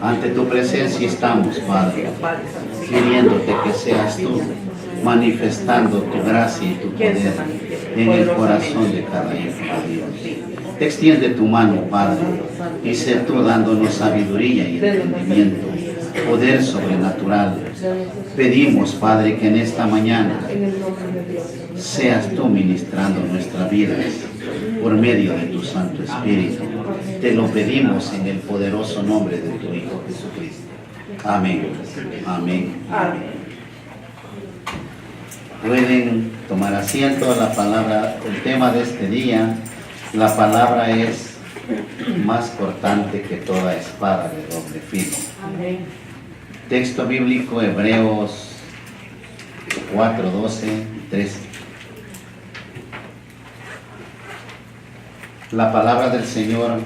Ante tu presencia estamos, Padre, pidiéndote que seas tú manifestando tu gracia y tu poder en el corazón de cada hijo de Dios. Extiende tu mano, Padre, y sé tú dándonos sabiduría y entendimiento, poder sobrenatural. Pedimos, Padre, que en esta mañana seas tú ministrando nuestras vidas por medio de tu Santo Espíritu. Te lo pedimos en el poderoso nombre de tu Hijo Jesucristo. Amén. Amén. Pueden tomar asiento. La palabra, el tema de este día, la palabra es más cortante que toda espada de doble filo. Amén. Texto bíblico, Hebreos 4, 12 y 13. La palabra del Señor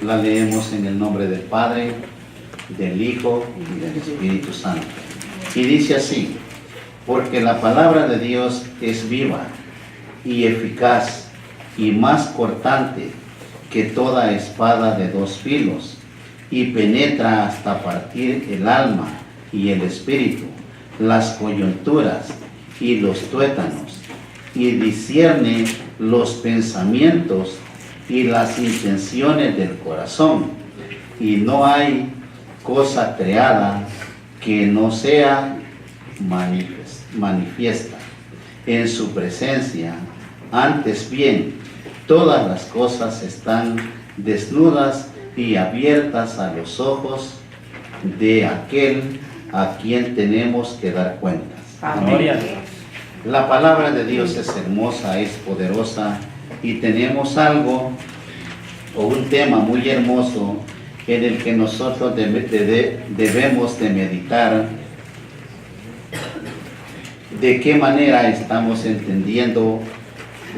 la leemos en el nombre del Padre, del Hijo y del Espíritu Santo. Y dice así: porque la palabra de Dios es viva y eficaz y más cortante que toda espada de dos filos, y penetra hasta partir el alma y el espíritu, las coyunturas y los tuétanos, y discierne los pensamientos y las intenciones del corazón. Y no hay cosa creada que no sea manifiesta en su presencia. Antes bien, todas las cosas están desnudas y abiertas a los ojos de aquel a quien tenemos que dar cuentas. Amén. La palabra de Dios es hermosa, es poderosa, y tenemos algo o un tema muy hermoso en el que nosotros debemos de meditar de qué manera estamos entendiendo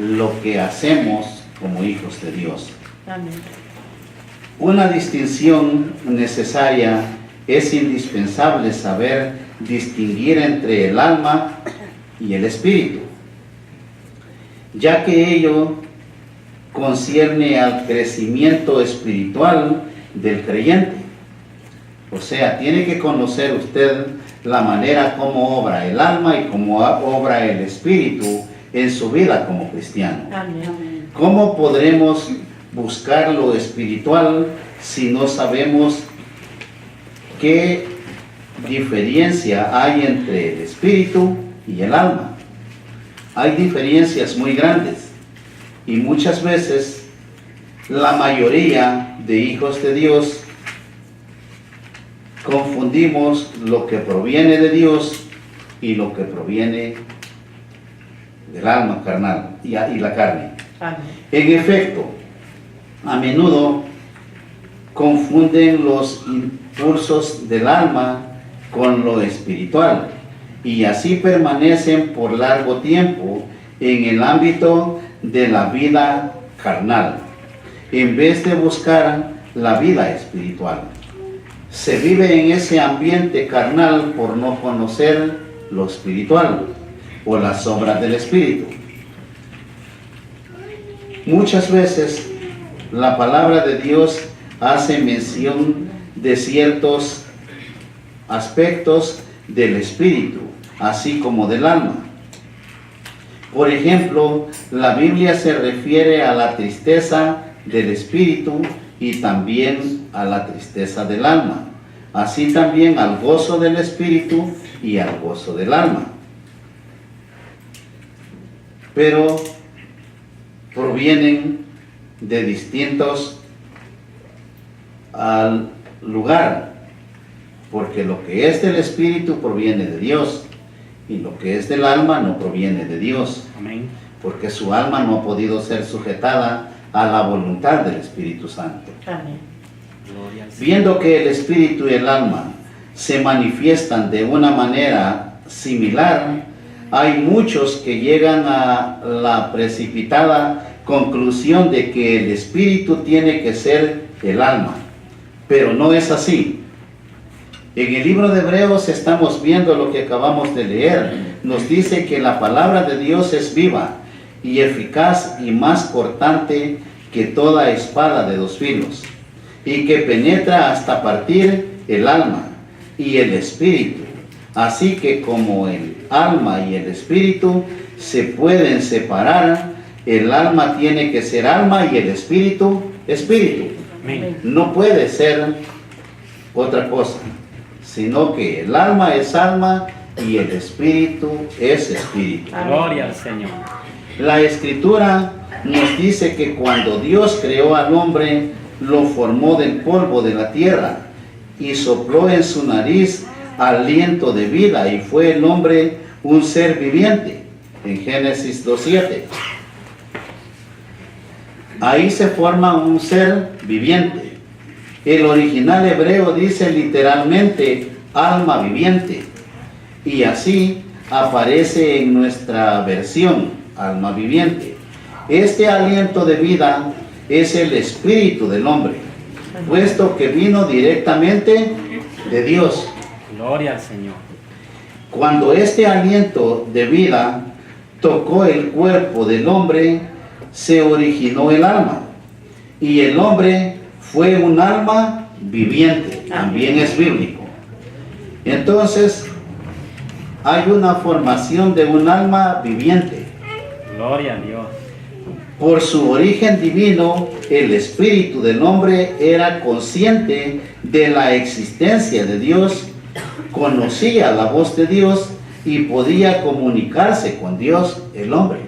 lo que hacemos como hijos de Dios. Amén. Una distinción necesaria: es indispensable saber distinguir entre el alma y el espíritu, ya que ello concierne al crecimiento espiritual del creyente. O sea, tiene que conocer usted la manera como obra el alma y cómo obra el espíritu en su vida como cristiano. Amén. ¿Cómo podremos buscar lo espiritual si no sabemos qué diferencia hay entre el espíritu y el alma? Hay diferencias muy grandes, y muchas veces la mayoría de hijos de Dios confundimos lo que proviene de Dios y lo que proviene del alma carnal y la carne. Amén. En efecto, a menudo confunden los impulsos del alma con lo espiritual, y así permanecen por largo tiempo en el ámbito de la vida carnal, en vez de buscar la vida espiritual. Se vive en ese ambiente carnal por no conocer lo espiritual o las obras del Espíritu. Muchas veces la palabra de Dios hace mención de ciertos aspectos del espíritu, así como del alma. Por ejemplo, la Biblia se refiere a la tristeza del espíritu y también a la tristeza del alma, así también al gozo del espíritu y al gozo del alma. Pero provienen de distintos al lugar, porque lo que es del espíritu proviene de Dios, y lo que es del alma no proviene de Dios. Amén. Porque su alma no ha podido ser sujetada a la voluntad del Espíritu Santo. Amén. Gloria al Señor. Viendo que el espíritu y el alma se manifiestan de una manera similar, hay muchos que llegan a la precipitada conclusión de que el espíritu tiene que ser el alma, pero no es así. En el libro de Hebreos estamos viendo lo que acabamos de leer. Nos dice que la palabra de Dios es viva y eficaz y más cortante que toda espada de dos filos. y que penetra hasta partir el alma y el espíritu. Así que como el alma y el espíritu se pueden separar, el alma tiene que ser alma y el espíritu, espíritu. Amén. No puede ser otra cosa, sino que el alma es alma y el espíritu es espíritu. Gloria al Señor. La Escritura nos dice que cuando Dios creó al hombre, lo formó del polvo de la tierra y sopló en su nariz aliento de vida, y fue el hombre un ser viviente, en Génesis 2:7. Ahí se forma un ser viviente. El original hebreo dice literalmente alma viviente, y así aparece en nuestra versión, alma viviente. Este aliento de vida es el espíritu del hombre, puesto que vino directamente de Dios. Gloria al Señor. Cuando este aliento de vida tocó el cuerpo del hombre, se originó el alma, y el hombre fue un alma viviente. También es bíblico. Entonces, hay una formación de un alma viviente. Gloria a Dios. Por su origen divino, el espíritu del hombre era consciente de la existencia de Dios, conocía la voz de Dios y podía comunicarse con Dios, el hombre.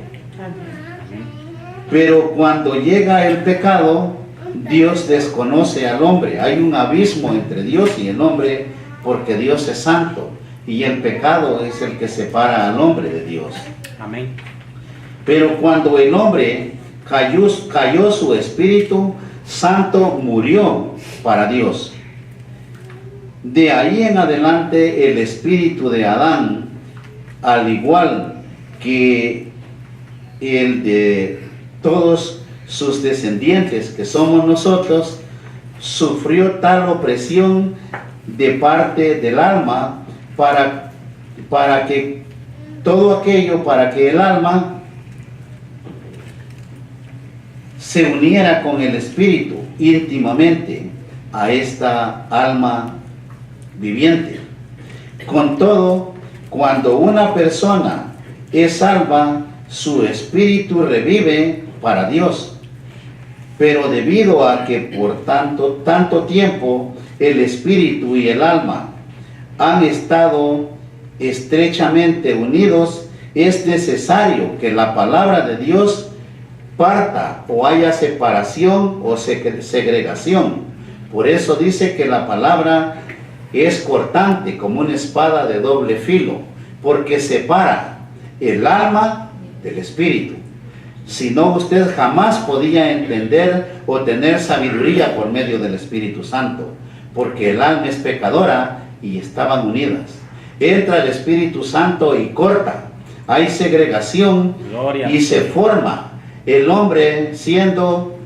Pero cuando llega el pecado, Dios desconoce al hombre. Hay un abismo entre Dios y el hombre, porque Dios es santo y el pecado es el que separa al hombre de Dios. Amén. Pero cuando el hombre cayó, su espíritu santo murió para Dios. De ahí en adelante el espíritu de Adán, al igual que el de todos sus descendientes, que somos nosotros, sufrió tal opresión de parte del alma para que todo aquello, para que el alma se uniera con el espíritu íntimamente a esta alma viviente. Con todo, cuando una persona es salva, su espíritu revive para Dios. Pero debido a que por tanto tiempo el espíritu y el alma han estado estrechamente unidos, es necesario que la palabra de Dios parta o haya separación o segregación. Por eso dice que la palabra es cortante como una espada de doble filo, porque separa el alma del espíritu. Si no, usted jamás podía entender o tener sabiduría por medio del Espíritu Santo, porque el alma es pecadora y estaban unidas. Entra el Espíritu Santo y corta, hay segregación. Gloria. Y se forma el hombre siendo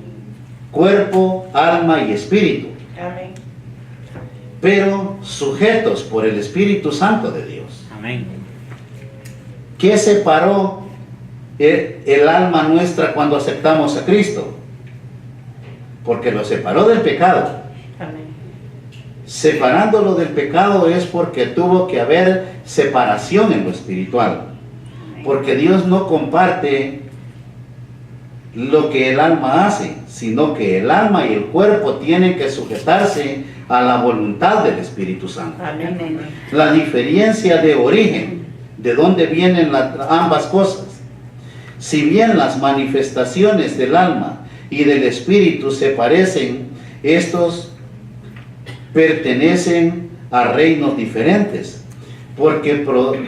cuerpo, alma y espíritu. Amén. Pero sujetos por el Espíritu Santo de Dios. Amén. ¿Qué separó el alma nuestra cuando aceptamos a Cristo? Porque lo separó del pecado. Amén. Separándolo del pecado es porque tuvo que haber separación en lo espiritual. Porque Dios no comparte lo que el alma hace, sino que el alma y el cuerpo tienen que sujetarse a la voluntad del Espíritu Santo. Amén. La diferencia de origen, de dónde vienen ambas cosas. Si bien las manifestaciones del alma y del espíritu se parecen, estos pertenecen a reinos diferentes, porque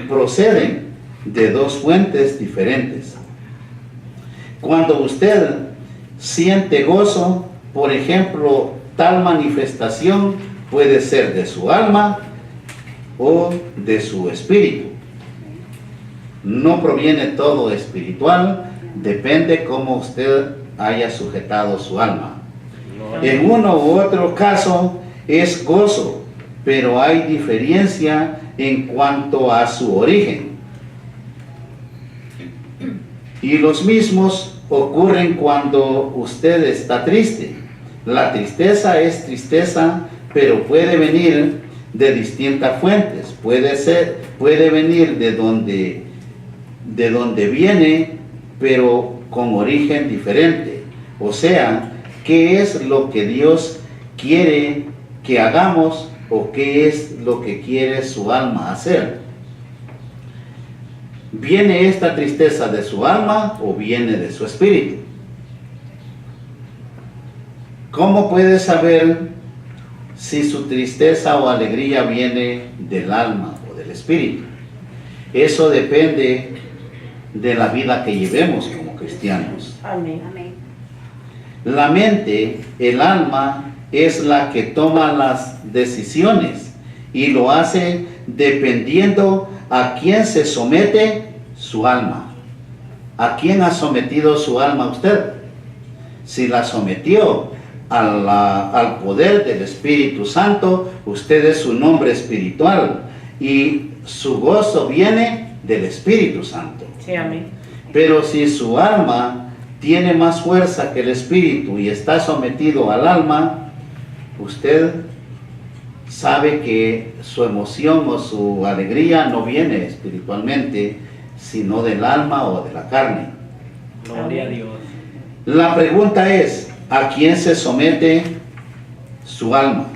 proceden de dos fuentes diferentes. Cuando usted siente gozo, por ejemplo, tal manifestación puede ser de su alma o de su espíritu. No proviene todo espiritual, depende cómo usted haya sujetado su alma. Gloria. En uno u otro caso es gozo, pero hay diferencia en cuanto a su origen. Y los mismos ocurren cuando usted está triste La tristeza es tristeza, pero puede venir de distintas fuentes. Puede venir de donde viene, pero con origen diferente. O sea, ¿qué es lo que Dios quiere que hagamos o qué es lo que quiere su alma hacer? ¿Viene esta tristeza de su alma o viene de su espíritu? ¿Cómo puede saber si su tristeza o alegría viene del alma o del espíritu? Eso depende de la vida que llevemos como cristianos. Amén. Amén. La mente, el alma, es la que toma las decisiones y lo hace dependiendo a quién se somete su alma. ¿A quién ha sometido su alma usted? Si la sometió al poder del Espíritu Santo, usted es un hombre espiritual y su gozo viene del Espíritu Santo. Sí, amén. Pero si su alma tiene más fuerza que el espíritu y está sometido al alma, usted sabe que su emoción o su alegría no viene espiritualmente, sino del alma o de la carne. Gloria a Dios. La pregunta es, ¿a quién se somete su alma?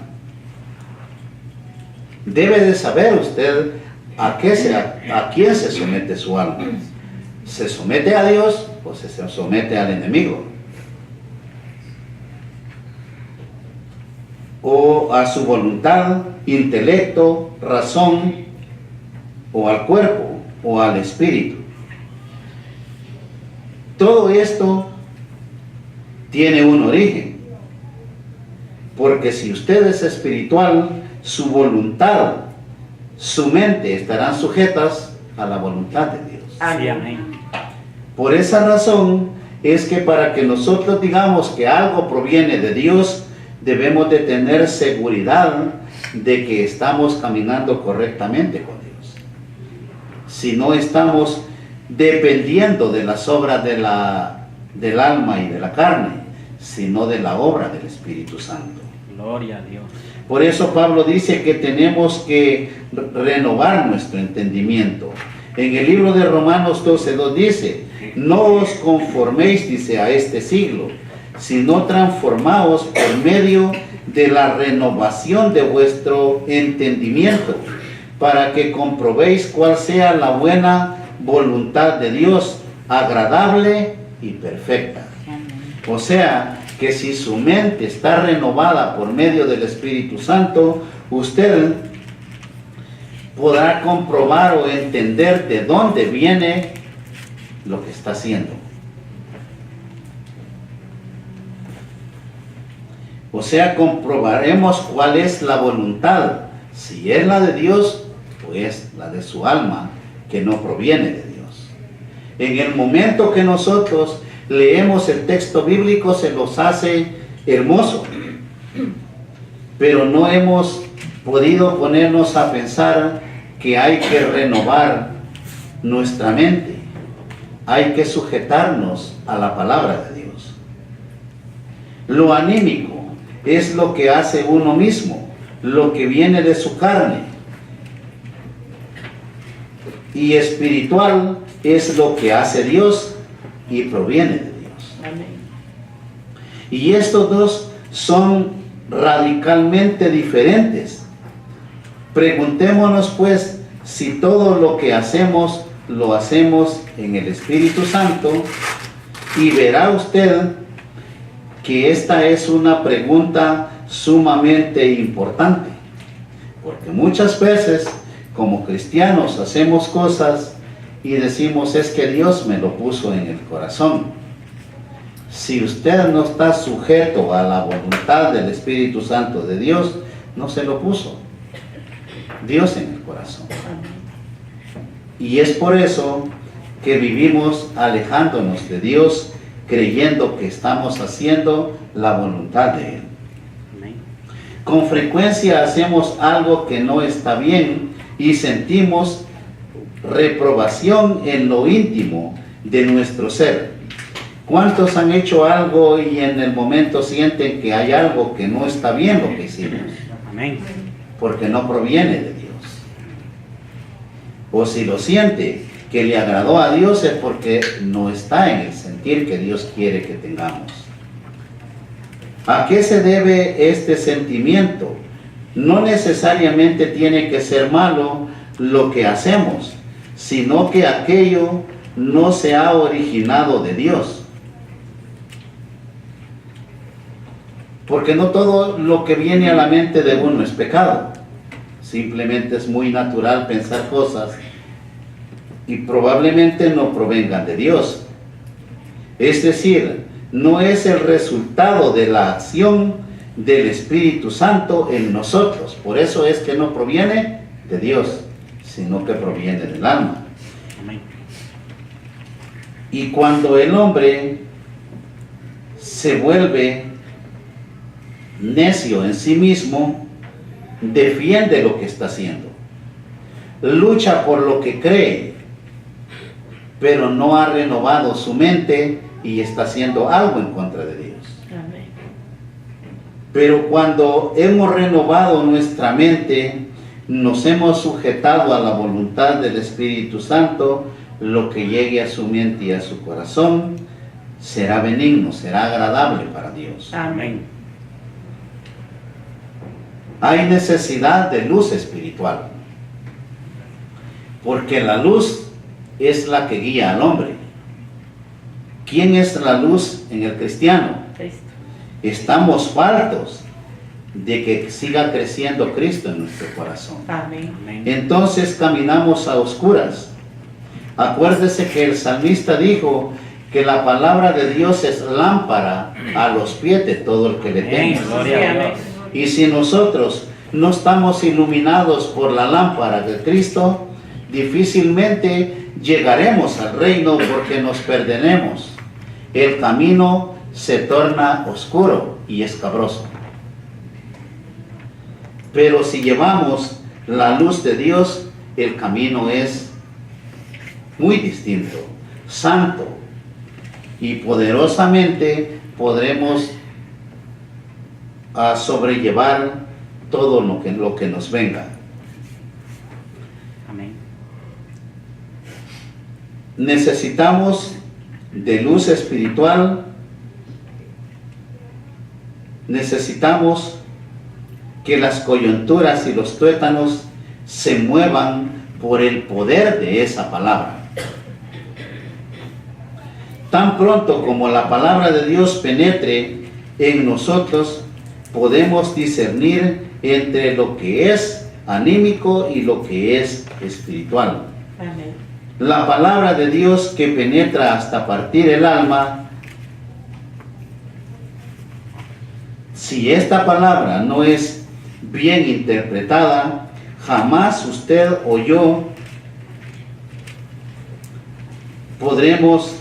Debe de saber usted a quién se somete su alma. ¿Se somete a Dios o se somete al enemigo? ¿O a su voluntad, intelecto, razón, o al cuerpo, o al espíritu? Todo esto tiene un origen, porque si usted es espiritual, su voluntad, su mente estarán sujetas a la voluntad de Dios. Sí, amén. Por esa razón es que para que nosotros digamos que algo proviene de Dios, debemos de tener seguridad de que estamos caminando correctamente con Dios. Si no estamos dependiendo de las obras del alma y de la carne, sino de la obra del Espíritu Santo. Gloria a Dios. Por eso Pablo dice que tenemos que renovar nuestro entendimiento. En el libro de Romanos 12:2 dice, no os conforméis, dice, a este siglo, sino transformaos por medio de la renovación de vuestro entendimiento, para que comprobéis cuál sea la buena voluntad de Dios, agradable y perfecta. O sea, que si su mente está renovada por medio del Espíritu Santo, usted podrá comprobar o entender de dónde viene lo que está haciendo. O sea, comprobaremos cuál es la voluntad, si es la de Dios o es la de su alma, que no proviene de Dios. En el momento que nosotros leemos el texto bíblico, se nos hace hermoso, pero no hemos podido ponernos a pensar que hay que renovar nuestra mente, hay que sujetarnos a la palabra de Dios. Lo anímico es lo que hace uno mismo, lo que viene de su carne, y espiritual es lo que hace Dios y proviene de Dios. Amén. Y estos dos son radicalmente diferentes. Preguntémonos pues si todo lo que hacemos lo hacemos en el Espíritu Santo, y verá usted que esta es una pregunta sumamente importante, porque muchas veces como cristianos hacemos cosas y decimos, es que Dios me lo puso en el corazón. Si usted no está sujeto a la voluntad del Espíritu Santo de Dios, no se lo puso Dios en el corazón. Y es por eso que vivimos alejándonos de Dios, creyendo que estamos haciendo la voluntad de Él. Amén. Con frecuencia hacemos algo que no está bien y sentimos reprobación en lo íntimo de nuestro ser. ¿Cuántos han hecho algo y en el momento sienten que hay algo que no está bien lo que hicimos? Amén. Porque no proviene de Dios. O si lo siente que le agradó a Dios es porque no está en el sentir que Dios quiere que tengamos. ¿A qué se debe este sentimiento? No necesariamente tiene que ser malo lo que hacemos, sino que aquello no se ha originado de Dios. Porque no todo lo que viene a la mente de uno es pecado. Simplemente es muy natural pensar cosas y probablemente no provengan de Dios. Es decir, no es el resultado de la acción del Espíritu Santo en nosotros. Por eso es que no proviene de Dios, sino que proviene del alma. Amén. Y cuando el hombre se vuelve necio en sí mismo, defiende lo que está haciendo, lucha por lo que cree, pero no ha renovado su mente y está haciendo algo en contra de Dios. Amén. Pero cuando hemos renovado nuestra mente, nos hemos sujetado a la voluntad del Espíritu Santo, lo que llegue a su mente y a su corazón será benigno, será agradable para Dios. Amén. Hay necesidad de luz espiritual, porque la luz es la que guía al hombre. ¿Quién es la luz en el cristiano? Cristo. Estamos faltos de que siga creciendo Cristo en nuestro corazón. Amén. Amén. Entonces caminamos a oscuras. Acuérdese que el salmista dijo que la palabra de Dios es lámpara a los pies de todo el que le Amén. teme. Gloria a Dios. Y si nosotros no estamos iluminados por la lámpara de Cristo, difícilmente llegaremos al reino porque nos perderemos. El camino se torna oscuro y escabroso. Pero si llevamos la luz de Dios, el camino es muy distinto, santo, y poderosamente podremos a sobrellevar todo lo que nos venga. Amén. Necesitamos de luz espiritual, necesitamos que las coyunturas y los tuétanos se muevan por el poder de esa palabra. Tan pronto como la palabra de Dios penetre en nosotros, podemos discernir entre lo que es anímico y lo que es espiritual. Amén. La palabra de Dios que penetra hasta partir el alma, si esta palabra no es bien interpretada, jamás usted o yo podremos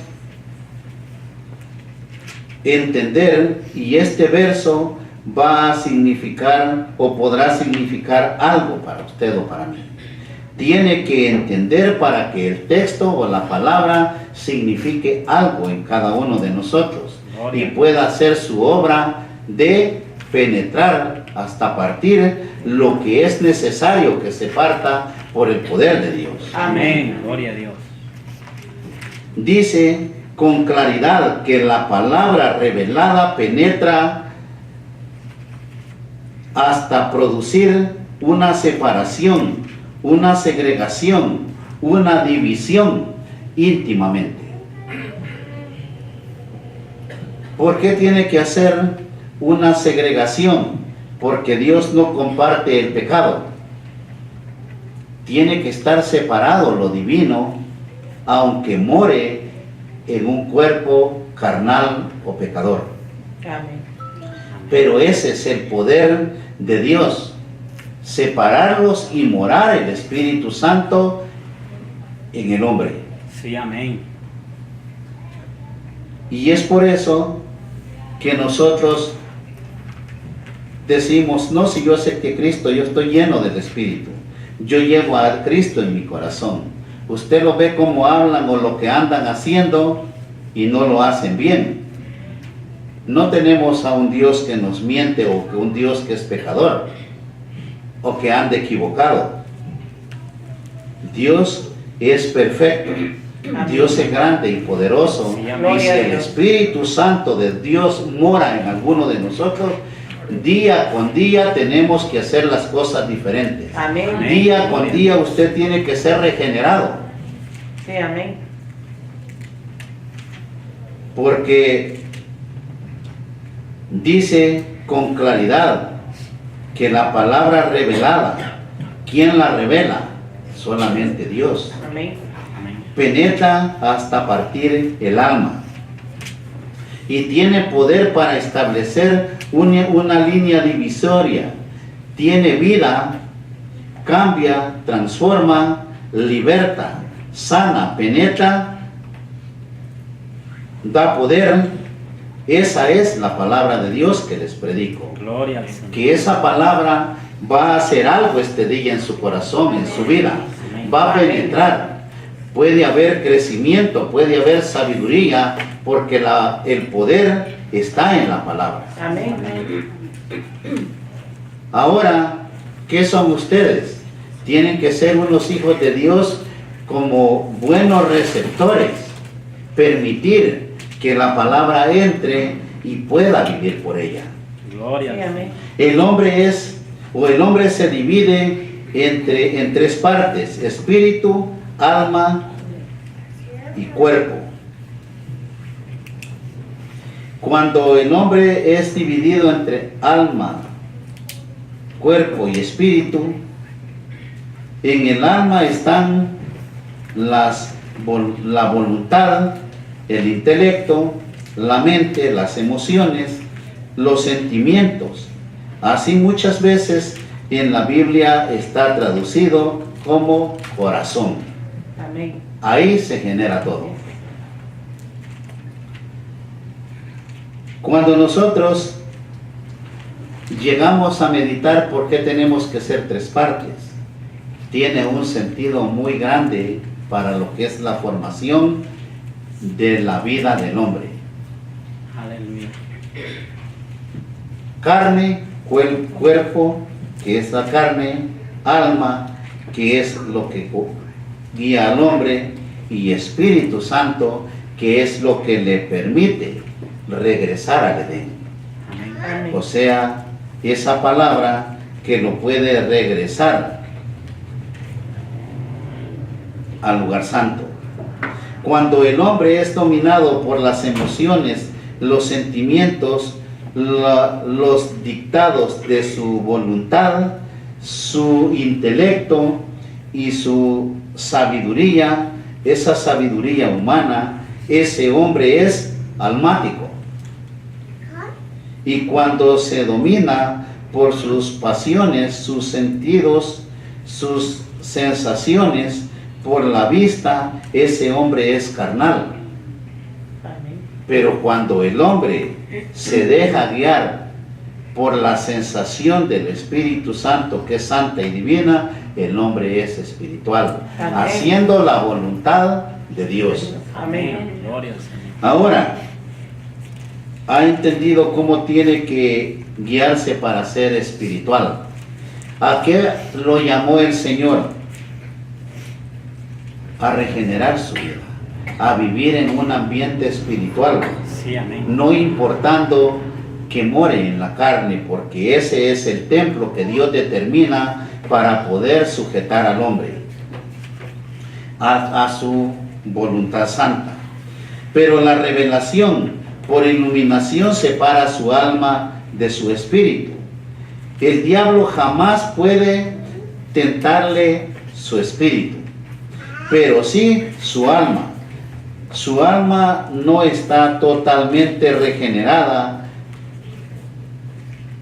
entender, y este verso va a significar o podrá significar algo para usted o para mí. Tiene que entender para que el texto o la palabra signifique algo en cada uno de nosotros y pueda hacer su obra de penetrar hasta partir lo que es necesario que se parta por el poder de Dios. Amén. Gloria a Dios. Dice con claridad que la palabra revelada penetra hasta producir una separación, una segregación, una división íntimamente. ¿Por qué tiene que hacer una segregación? Porque Dios no comparte el pecado. Tiene que estar separado lo divino, aunque more en un cuerpo carnal o pecador. Amén. Pero ese es el poder de Dios, separarlos y morar el Espíritu Santo en el hombre. Sí, amén. Y es por eso que nosotros decimos, no, si yo acepté a Cristo, yo estoy lleno del Espíritu, yo llevo a Cristo en mi corazón. Usted lo ve cómo hablan o lo que andan haciendo, y no lo hacen bien. No tenemos a un Dios que nos miente o que un Dios que es pecador o que ande equivocado. Dios es perfecto. Dios es grande y poderoso. Sí, amén. Y si el Espíritu Santo de Dios mora en alguno de nosotros, día con día tenemos que hacer las cosas diferentes. Amén. Día con día usted tiene que ser regenerado. Sí, amén. Porque dice con claridad que la palabra revelada, ¿quién la revela? Solamente Dios. Amén. Amén. Penetra hasta partir el alma y tiene poder para establecer una línea divisoria. Tiene vida, cambia, transforma, liberta, sana, penetra, da poder. Esa es la palabra de Dios que les predico. Gloria al Señor. Que esa palabra va a hacer algo este día en su corazón, en su vida. Va a penetrar. Puede haber crecimiento, puede haber sabiduría, porque el poder está en la palabra. Amén. Ahora, ¿qué son ustedes? Tienen que ser unos hijos de Dios como buenos receptores. Permitir que la palabra entre y pueda vivir por ella. Gloria al Sí, Señor. amén. El hombre se divide en tres partes: espíritu, alma y cuerpo. Cuando el hombre es dividido entre alma, cuerpo y espíritu, en el alma están la voluntad, el intelecto, la mente, las emociones, los sentimientos. Así muchas veces en la Biblia está traducido como corazón. Amén. Ahí se genera todo. Cuando nosotros llegamos a meditar por qué tenemos que ser tres partes, tiene un sentido muy grande para lo que es la formación de la vida del hombre. Aleluya. Carne, cuerpo, que es la carne; alma, que es lo que guía al hombre; y Espíritu Santo, que es lo que le permite regresar al Edén. Amén. Amén. O sea, esa palabra que lo puede regresar al lugar santo. Cuando el hombre es dominado por las emociones, los sentimientos, los dictados de su voluntad, su intelecto y su sabiduría, esa sabiduría humana, ese hombre es almático. Y cuando se domina por sus pasiones, sus sentidos, sus sensaciones, por la vista, ese hombre es carnal. Amén. Pero cuando el hombre se deja guiar por la sensación del Espíritu Santo, que es santa y divina, el hombre es espiritual, Amén. haciendo la voluntad de Dios. Amén. Gloria al Señor. Ahora, ha entendido cómo tiene que guiarse para ser espiritual. ¿A qué lo llamó el Señor? A regenerar su vida, a vivir en un ambiente espiritual, Sí, amén. no importando que more en la carne, porque ese es el templo que Dios determina para poder sujetar al hombre a su voluntad santa. Pero la revelación por iluminación separa su alma de su espíritu. El diablo jamás puede tentarle su espíritu, pero sí su alma. Su alma no está totalmente regenerada.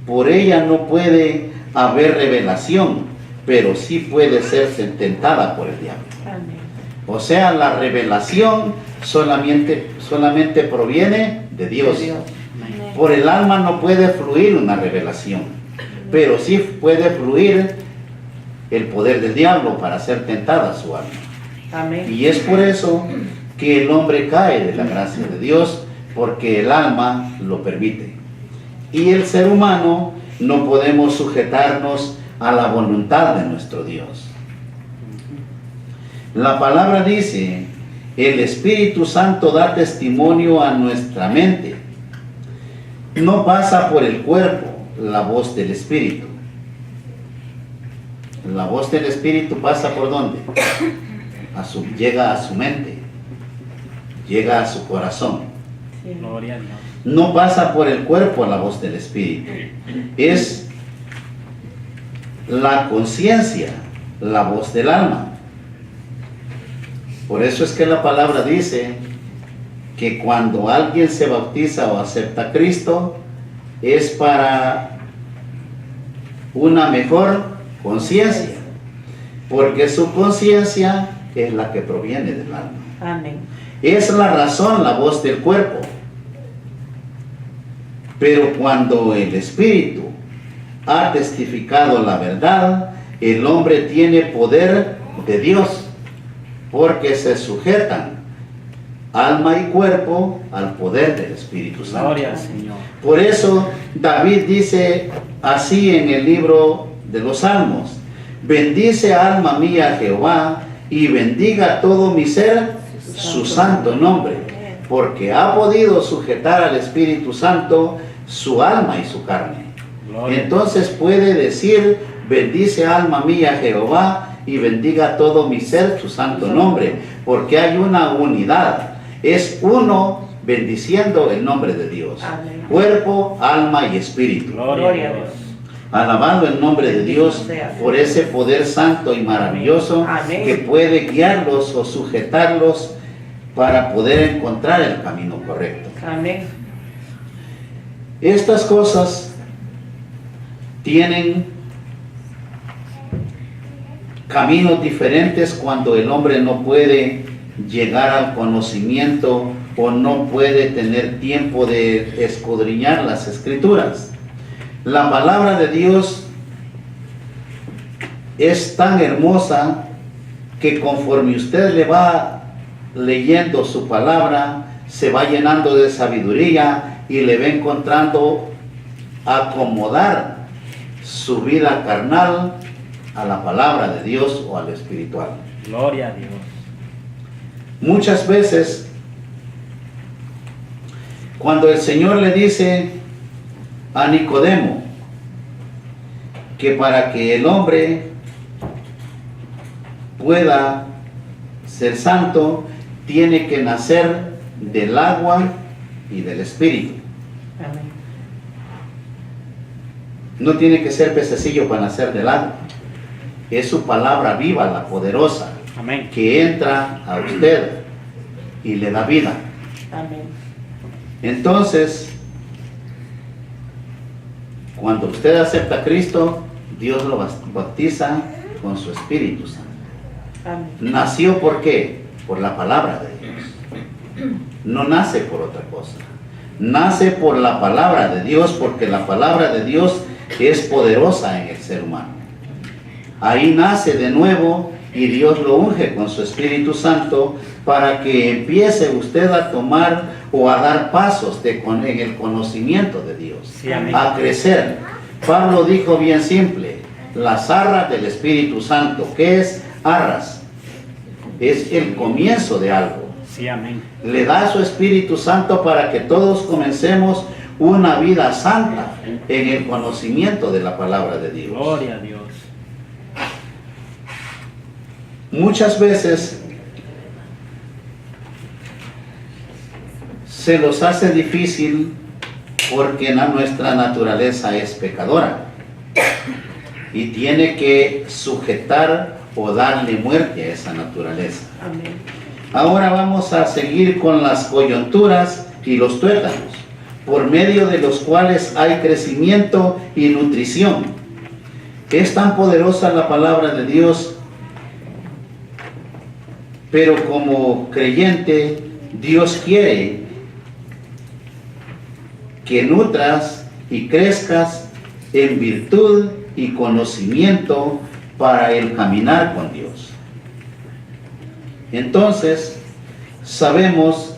Por ella no puede haber revelación, pero sí puede ser tentada por el diablo. Amén. O sea, la revelación solamente proviene de Dios. De Dios. Amén. Por el alma no puede fluir una revelación, pero sí puede fluir el poder del diablo para ser tentada su alma. Amén. Y es por eso que el hombre cae de la gracia de Dios porque el alma lo permite. Y el ser humano no podemos sujetarnos a la voluntad de nuestro Dios. La palabra dice, el Espíritu Santo da testimonio a nuestra mente. No pasa por el cuerpo la voz del Espíritu. La voz del Espíritu pasa por ¿dónde? Llega a su mente, llega a su corazón. Sí. Gloria a Dios. No pasa por el cuerpo la voz del Espíritu. Es la conciencia, la voz del alma. Por eso es que la palabra dice que cuando alguien se bautiza o acepta a Cristo, es para una mejor conciencia, porque su conciencia es la que proviene del alma. Amén. Es la razón, la voz del cuerpo. Pero cuando el Espíritu ha testificado la verdad, el hombre tiene poder de Dios, porque se sujetan alma y cuerpo al poder del Espíritu Santo. Gloria al Señor. Por eso David dice así en el libro de los Salmos: bendice alma mía a Jehová, y bendiga todo mi ser su santo nombre, porque ha podido sujetar al Espíritu Santo su alma y su carne. Gloria. Entonces puede decir, bendice alma mía a Jehová, y bendiga todo mi ser su santo nombre, porque hay una unidad. Es uno bendiciendo el nombre de Dios. Amén. Cuerpo, alma y espíritu. Gloria a Dios. Alabando el nombre de Dios por ese poder santo y maravilloso Amén. que puede guiarlos o sujetarlos para poder encontrar el camino correcto. Amén. Estas cosas tienen caminos diferentes cuando el hombre no puede llegar al conocimiento o no puede tener tiempo de escudriñar las Escrituras. La palabra de Dios es tan hermosa que conforme usted le va leyendo su palabra, se va llenando de sabiduría y le va encontrando acomodar su vida carnal a la palabra de Dios o a lo espiritual. Gloria a Dios. Muchas veces, cuando el Señor le dice a Nicodemo que para que el hombre pueda ser santo, tiene que nacer del agua y del espíritu. Amén. No tiene que ser pececillo para nacer del agua. Es su palabra viva, la poderosa, Amén. que entra a usted y le da vida. Amén. Entonces, cuando usted acepta a Cristo, Dios lo bautiza con su Espíritu Santo. Amén. Nació ¿por qué? Por la palabra de Dios. No nace por otra cosa. Nace por la palabra de Dios, porque la palabra de Dios es poderosa en el ser humano. Ahí nace de nuevo y Dios lo unge con su Espíritu Santo para que empiece usted a tomar o a dar pasos en el conocimiento de Dios, Sí, amén. a crecer. Pablo dijo bien simple, las arras del Espíritu Santo. ¿Qué es arras? Es el comienzo de algo. Sí, amén. Le da su Espíritu Santo para que todos comencemos una vida santa en el conocimiento de la palabra de Dios. Gloria a Dios. Muchas veces se los hace difícil porque nuestra naturaleza es pecadora y tiene que sujetar o darle muerte a esa naturaleza. Amén. Ahora vamos a seguir con las coyunturas y los tuétanos, por medio de los cuales hay crecimiento y nutrición. Es tan poderosa la palabra de Dios, pero como creyente, Dios quiere que nutras y crezcas en virtud y conocimiento para el caminar con Dios. Entonces, sabemos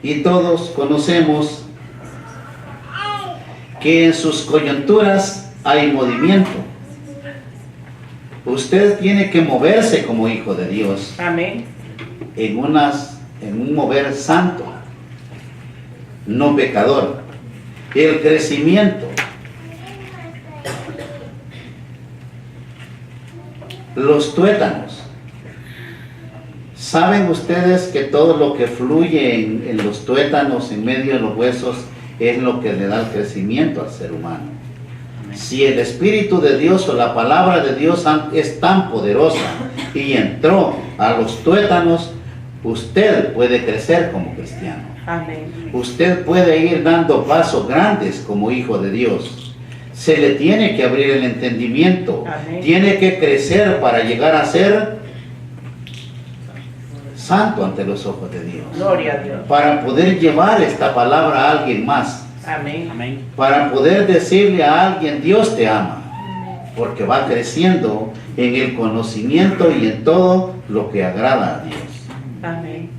y todos conocemos que en sus coyunturas hay movimiento. Usted tiene que moverse como hijo de Dios Amén. en un mover santo, no pecador. El crecimiento, los tuétanos. ¿Saben ustedes que todo lo que fluye en los tuétanos, en medio de los huesos, es lo que le da el crecimiento al ser humano? Si el Espíritu de Dios o la palabra de Dios es tan poderosa y entró a los tuétanos, usted puede crecer como cristiano. Amén. Usted puede ir dando pasos grandes como hijo de Dios. Se le tiene que abrir el entendimiento. Amén. Tiene que crecer para llegar a ser santo ante los ojos de Dios. Gloria a Dios. Para poder llevar esta palabra a alguien más. Amén. Amén. Para poder decirle a alguien, Dios te ama. Porque va creciendo en el conocimiento y en todo lo que agrada a Dios. Amén.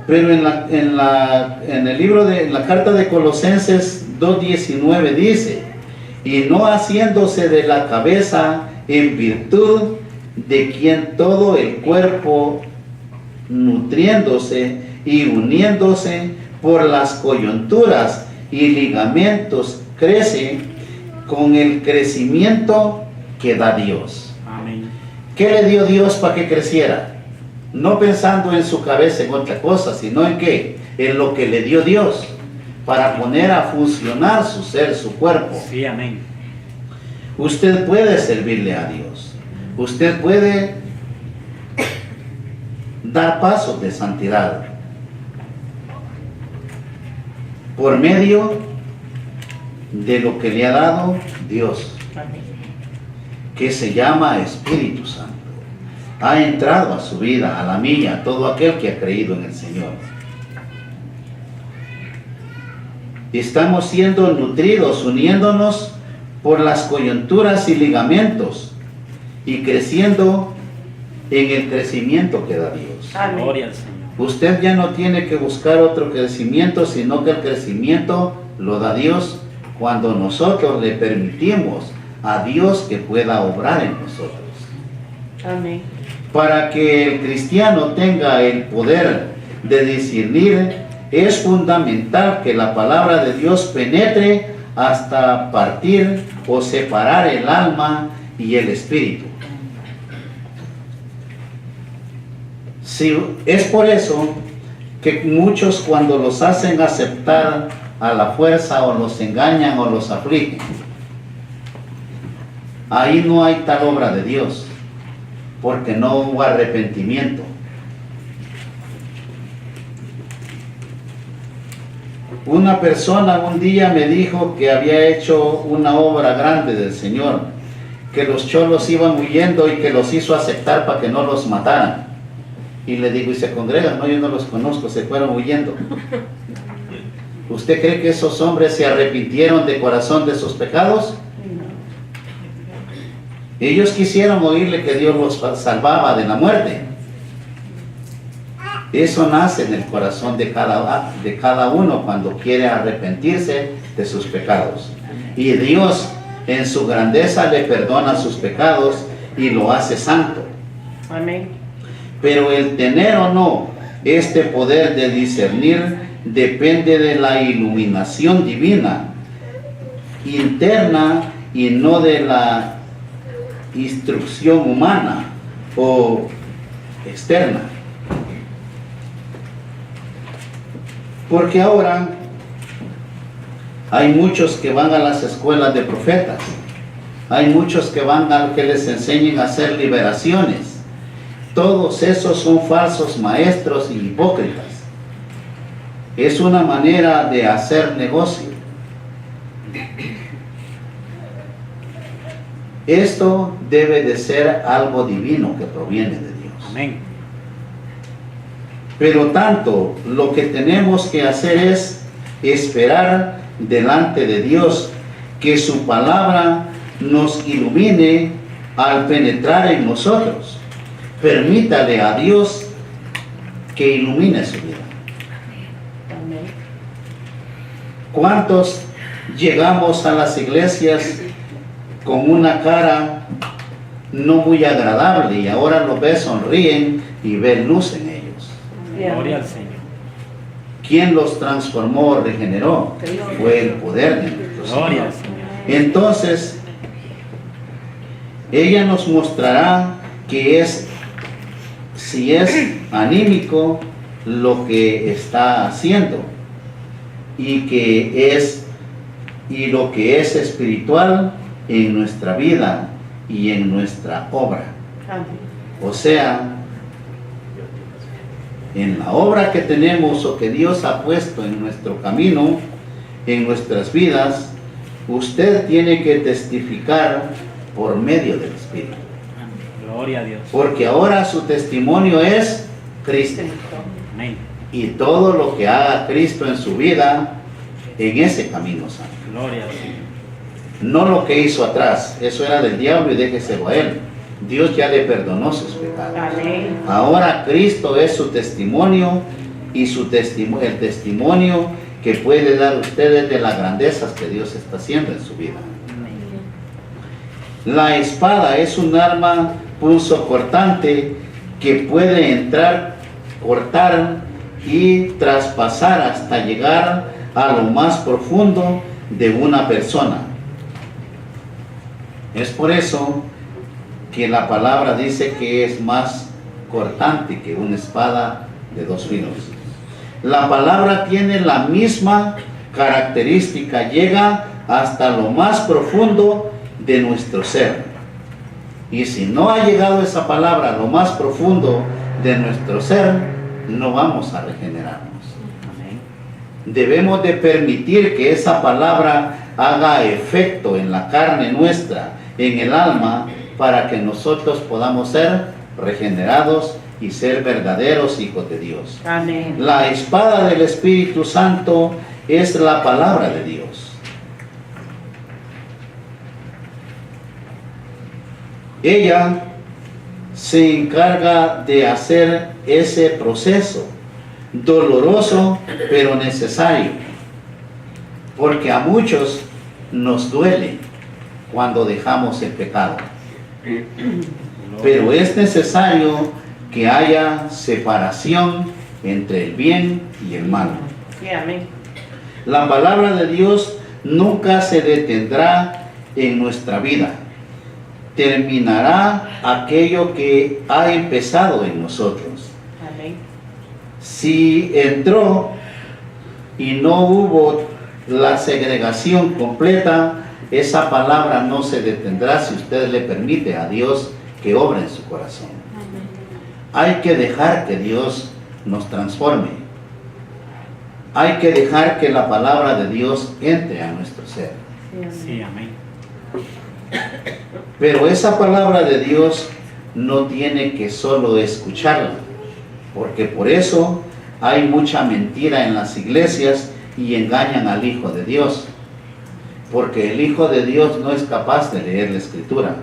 Pero en la carta de Colosenses 2:19 dice, y no haciéndose de la cabeza en virtud de quien todo el cuerpo, nutriéndose y uniéndose por las coyunturas y ligamentos, crece con el crecimiento que da Dios. Amén. ¿Qué le dio Dios para que creciera? No pensando en su cabeza en otra cosa, sino en qué, en lo que le dio Dios, para poner a funcionar su ser, su cuerpo. Sí, amén. Usted puede servirle a Dios. Usted puede dar pasos de santidad por medio de lo que le ha dado Dios, Amén. que se llama Espíritu Santo. Ha entrado a su vida, a la mía, a todo aquel que ha creído en el Señor. Estamos siendo nutridos, uniéndonos por las coyunturas y ligamentos y creciendo en el crecimiento que da Dios. Amén. Gloria al Señor. Usted ya no tiene que buscar otro crecimiento, sino que el crecimiento lo da Dios cuando nosotros le permitimos a Dios que pueda obrar en nosotros. Amén. Para que el cristiano tenga el poder de discernir, es fundamental que la palabra de Dios penetre hasta partir o separar el alma y el espíritu. Sí, es por eso que muchos, cuando los hacen aceptar a la fuerza, o los engañan o los afligen, ahí no hay tal obra de Dios, porque no hubo arrepentimiento. Una persona un día me dijo que había hecho una obra grande del Señor, que los cholos iban huyendo y que los hizo aceptar para que no los mataran. Y le digo, ¿y se congregan? No, yo no los conozco, se fueron huyendo. ¿Usted cree que esos hombres se arrepintieron de corazón de sus pecados? Ellos quisieron oírle que Dios los salvaba de la muerte. Eso nace en el corazón de cada uno cuando quiere arrepentirse de sus pecados. Y Dios en su grandeza le perdona sus pecados y lo hace santo. Amén. Pero el tener o no este poder de discernir depende de la iluminación divina interna y no de la instrucción humana o externa. Porque ahora hay muchos que van a las escuelas de profetas, hay muchos que van a que les enseñen a hacer liberaciones. Todos esos son falsos maestros y hipócritas. Es una manera de hacer negocio. Esto debe de ser algo divino que proviene de Dios. Amén. Pero tanto lo que tenemos que hacer es esperar delante de Dios que su palabra nos ilumine al penetrar en nosotros. Permítale a Dios que ilumine su vida. Amén. ¿Cuántos llegamos a las iglesias con una cara no muy agradable y ahora los ves sonríen y ven luz en ellos? Gloria al Señor. ¿Quién los transformó, regeneró? Fue el poder de nuestro Gloria al Señor. Señor. Entonces, ella nos mostrará que si es anímico lo que está haciendo y lo que es espiritual en nuestra vida y en nuestra obra. Amén. O sea, en la obra que tenemos o que Dios ha puesto en nuestro camino, en nuestras vidas, usted tiene que testificar por medio del Espíritu. Gloria a Dios. Porque ahora su testimonio es Cristo. Amén. Y todo lo que haga Cristo en su vida, en ese camino santo. Gloria al Señor. No lo que hizo atrás, eso era del diablo y déjeselo a él. Dios ya le perdonó sus pecados. Amén. Ahora Cristo es su testimonio y el testimonio que puede dar ustedes de las grandezas que Dios está haciendo en su vida. La espada es un arma punzocortante que puede entrar, cortar y traspasar hasta llegar a lo más profundo de una persona. Es por eso que la palabra dice que es más cortante que una espada de dos filos. La palabra tiene la misma característica, llega hasta lo más profundo de nuestro ser. Y si no ha llegado esa palabra a lo más profundo de nuestro ser, no vamos a regenerarnos. Amén. Debemos de permitir que esa palabra haga efecto en la carne nuestra, en el alma, para que nosotros podamos ser regenerados y ser verdaderos hijos de Dios. Amén. La espada del Espíritu Santo es la palabra de Dios. Ella se encarga de hacer ese proceso doloroso pero necesario, porque a muchos nos duele cuando dejamos el pecado, pero es necesario que haya separación entre el bien y el mal. Sí, amén. La palabra de Dios nunca se detendrá en nuestra vida. Terminará aquello que ha empezado en nosotros. Amén. Si entró y no hubo la segregación completa, esa palabra no se detendrá si usted le permite a Dios que obre en su corazón. Hay que dejar que Dios nos transforme. Hay que dejar que la palabra de Dios entre a nuestro ser. Sí, amén. Pero esa palabra de Dios no tiene que solo escucharla, porque por eso hay mucha mentira en las iglesias y engañan al Hijo de Dios, porque el Hijo de Dios no es capaz de leer la Escritura.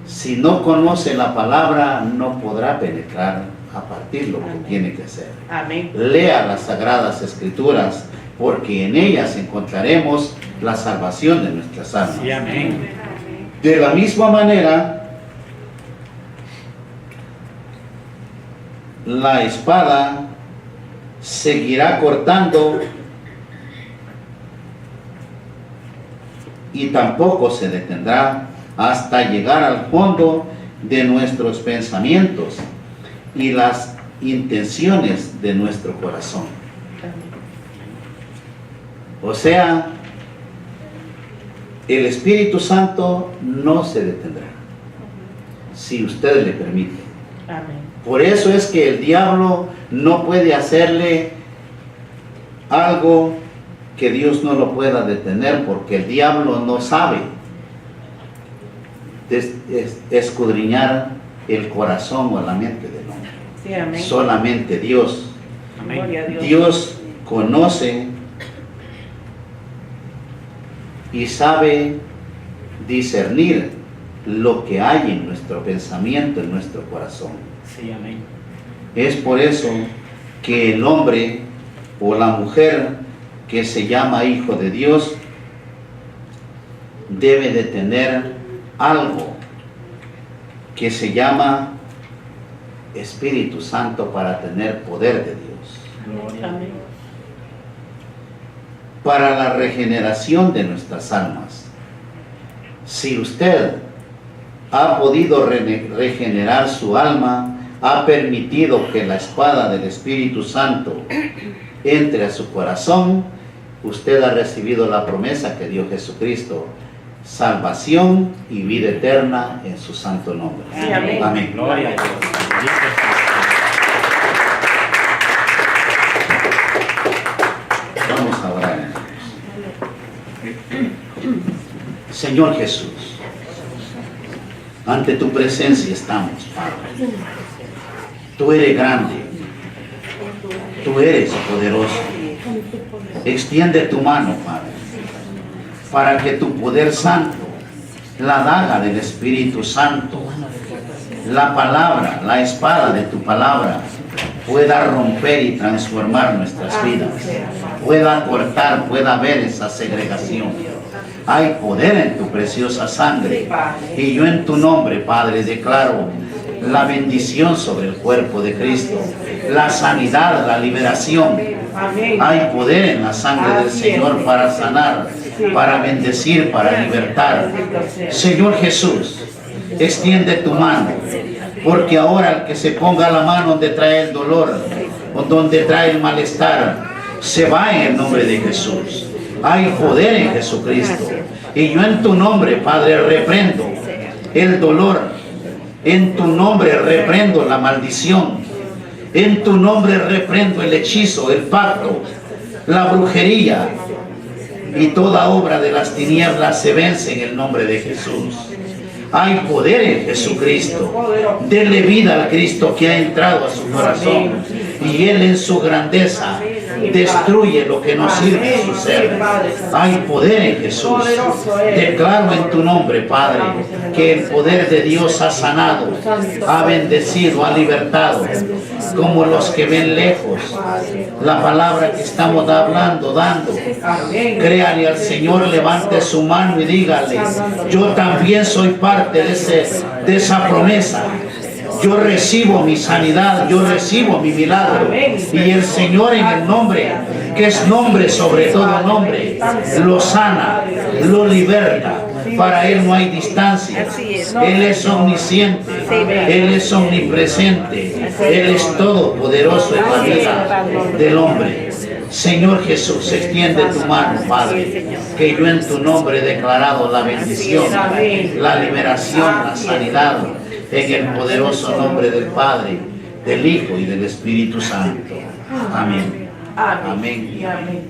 Si no conoce la palabra, no podrá penetrar a partir lo que tiene que hacer. Amén. Lea las Sagradas Escrituras, porque en ellas encontraremos la salvación de nuestras almas. Sí, amén. De la misma manera, la espada seguirá cortando y tampoco se detendrá hasta llegar al fondo de nuestros pensamientos y las intenciones de nuestro corazón. O sea, el Espíritu Santo no se detendrá si usted le permite. Amén. Por eso es que el diablo no puede hacerle algo que Dios no lo pueda detener, porque el diablo no sabe escudriñar el corazón o la mente del hombre. Sí, amén. Solamente Dios. Amén. Gloria a Dios. Dios conoce y sabe discernir lo que hay en nuestro pensamiento, en nuestro corazón. Sí, amén. Es por eso que el hombre o la mujer que se llama hijo de Dios debe de tener algo que se llama Espíritu Santo para tener poder de Dios, Amén. para la regeneración de nuestras almas. Si usted ha podido regenerar su alma, ha permitido que la espada del Espíritu Santo entre a su corazón, usted ha recibido la promesa que dio Jesucristo: salvación y vida eterna en su santo nombre. Sí, amén. Amén. Gloria a Dios. Bendito sea Vamos a orar, hermanos. Señor Jesús, ante tu presencia estamos, Padre. Tú eres grande, tú eres poderoso. Extiende tu mano, Padre, para que tu poder santo, la daga del Espíritu Santo, la palabra, la espada de tu palabra, pueda romper y transformar nuestras vidas, pueda cortar, pueda ver esa segregación. Hay poder en tu preciosa sangre, y yo en tu nombre, Padre, declaro la bendición sobre el cuerpo de Cristo, la sanidad, la liberación. Amén. Hay poder en la sangre del Señor para sanar, para bendecir, para libertar. Señor Jesús, extiende tu mano, porque ahora el que se ponga la mano donde trae el dolor o donde trae el malestar, se va en el nombre de Jesús. Hay poder en Jesucristo, y yo en tu nombre, Padre, reprendo el dolor, en tu nombre reprendo la maldición, en tu nombre reprendo el hechizo, el pacto, la brujería, y toda obra de las tinieblas se vence en el nombre de Jesús. Hay poder en Jesucristo. Dele vida al Cristo que ha entrado a su corazón, y Él en su grandeza destruye lo que no sirve a su ser. Hay poder en Jesús. Declaro en tu nombre, Padre, que el poder de Dios ha sanado, ha bendecido, ha libertado, como los que ven lejos. La palabra que estamos hablando, dando, créale al Señor, levante su mano y dígale: yo también soy parte de esa promesa. Yo recibo mi sanidad, yo recibo mi milagro, y el Señor, en el nombre que es nombre sobre todo nombre, lo sana, lo liberta. Para Él no hay distancia. Él es omnisciente, Él es omnipresente, Él es todopoderoso en la vida del hombre. Señor Jesús, extiende tu mano, Padre, que yo en tu nombre he declarado la bendición, la liberación, la sanidad, en el poderoso nombre del Padre, del Hijo y del Espíritu Santo. Amén. Amén. Amén. Amén.